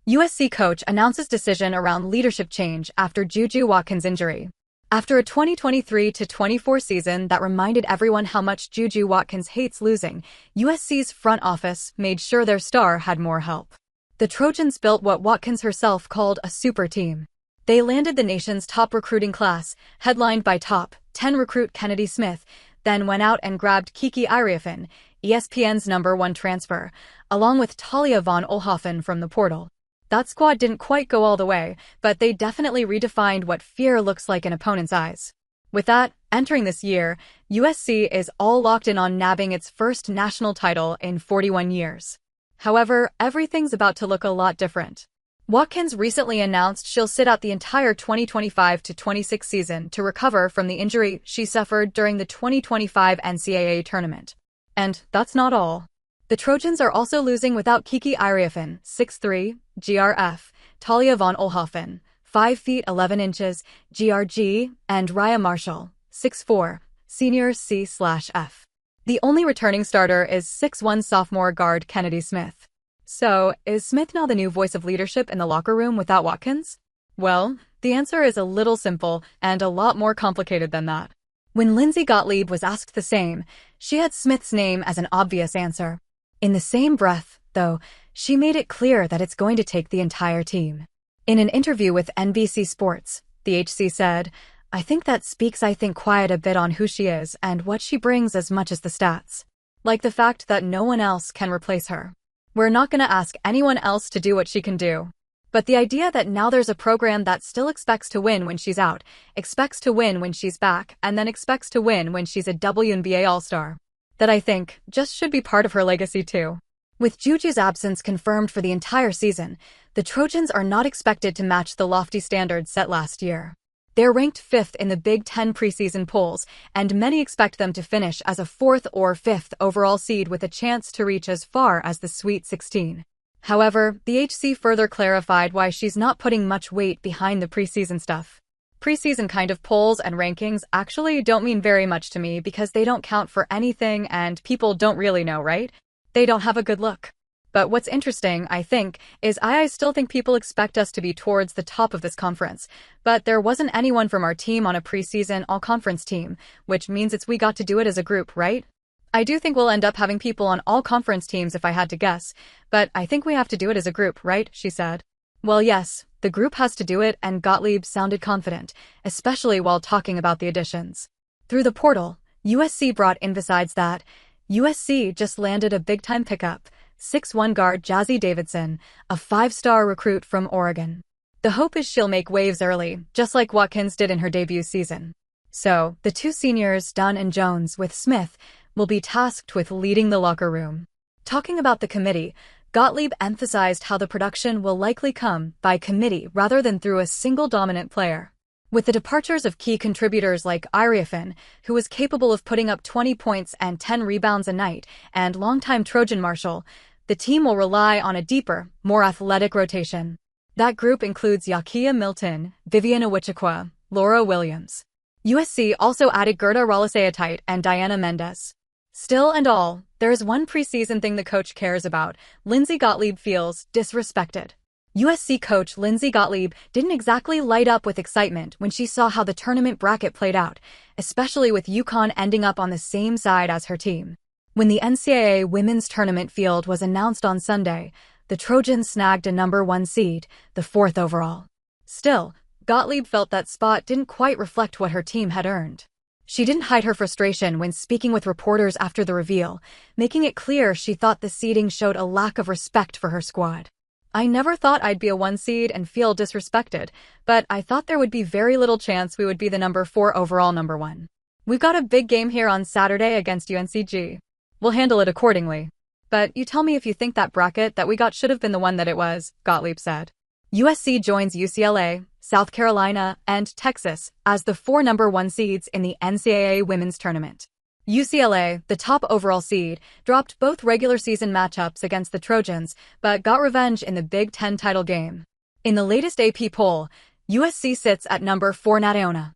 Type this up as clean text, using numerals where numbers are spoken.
USC coach announces decision around leadership change after JuJu Watkins injury. After a 2023-24 season that reminded everyone how much JuJu Watkins hates losing, USC's front office made sure their star had more help. The Trojans built what Watkins herself called a super team. They landed the nation's top recruiting class, headlined by top 10 recruit Kennedy Smith, then went out and grabbed Kiki Iriafen, ESPN's #1 transfer, along with Talia von Oelhoffen from the portal. That squad didn't quite go all the way, but they definitely redefined what fear looks like in opponents' eyes. With that, entering this year, USC is all locked in on nabbing its first national title in 41 years. However, everything's about to look a lot different. Watkins recently announced she'll sit out the entire 2025-26 season to recover from the injury she suffered during the 2025 NCAA tournament. And that's not all. The Trojans are also losing without Kiki Iriafen, 6'3", GRF, Talia von Oelhoffen, 5 feet 11 inches, GRG, and Raya Marshall, 6'4", senior C/F. The only returning starter is 6'1" sophomore guard Kennedy Smith. So, is Smith now the new voice of leadership in the locker room without Watkins? Well, the answer is a little simple and a lot more complicated than that. When Lindsay Gottlieb was asked the same, she had Smith's name as an obvious answer. In the same breath, though, she made it clear that it's going to take the entire team. In an interview with NBC Sports, the HC said, "I think that speaks quiet a bit on who she is and what she brings as much as the stats. Like the fact that no one else can replace her. We're not going to ask anyone else to do what she can do. But the idea that now there's a program that still expects to win when she's out, expects to win when she's back, and then expects to win when she's a WNBA All-Star. That I think just should be part of her legacy too." With JuJu's absence confirmed for the entire season, the Trojans are not expected to match the lofty standards set last year. They're ranked 5th in the Big Ten preseason polls, and many expect them to finish as a 4th or 5th overall seed with a chance to reach as far as the Sweet 16. However, the HC further clarified why she's not putting much weight behind the preseason stuff. Preseason kind of polls and rankings actually don't mean very much to me because they don't count for anything and people don't really know, right? They don't have a good look. But what's interesting, I think, is I still think people expect us to be towards the top of this conference, but there wasn't anyone from our team on a preseason all-conference team, which means we got to do it as a group, right? I do think we'll end up having people on all conference teams if I had to guess, but I think we have to do it as a group, right? She said. Well, yes, the group has to do it, and Gottlieb sounded confident, especially while talking about the additions. Through the portal, USC brought in besides that, USC just landed a big-time pickup, 6'1" guard Jazzy Davidson, a 5-star recruit from Oregon. The hope is she'll make waves early, just like Watkins did in her debut season. So, the two seniors, Dunn and Jones, with Smith, will be tasked with leading the locker room. Talking about the committee, Gottlieb emphasized how the production will likely come by committee rather than through a single dominant player. With the departures of key contributors like Iriafen, who was capable of putting up 20 points and 10 rebounds a night, and longtime Trojan Marshall, the team will rely on a deeper, more athletic rotation. That group includes Yakia Milton, Vivian Iwichukwu, Laura Williams. USC also added Gerda Raliseatite and Diana Mendez. Still and all, there is one preseason thing the coach cares about. Lindsay Gottlieb feels disrespected. USC coach Lindsay Gottlieb didn't exactly light up with excitement when she saw how the tournament bracket played out, especially with UConn ending up on the same side as her team. When the NCAA women's tournament field was announced on Sunday, the Trojans snagged a #1 seed, the 4th overall. Still, Gottlieb felt that spot didn't quite reflect what her team had earned. She didn't hide her frustration when speaking with reporters after the reveal, making it clear she thought the seeding showed a lack of respect for her squad. "I never thought I'd be a 1 seed and feel disrespected, but I thought there would be very little chance we would be the #4 overall #1. We've got a big game here on Saturday against UNCG. We'll handle it accordingly. But you tell me if you think that bracket that we got should have been the one that it was," Gottlieb said. USC joins UCLA, South Carolina, and Texas as the 4 #1 seeds in the NCAA women's tournament. UCLA, the top overall seed, dropped both regular season matchups against the Trojans, but got revenge in the Big Ten title game. In the latest AP poll, USC sits at #4 Nationa.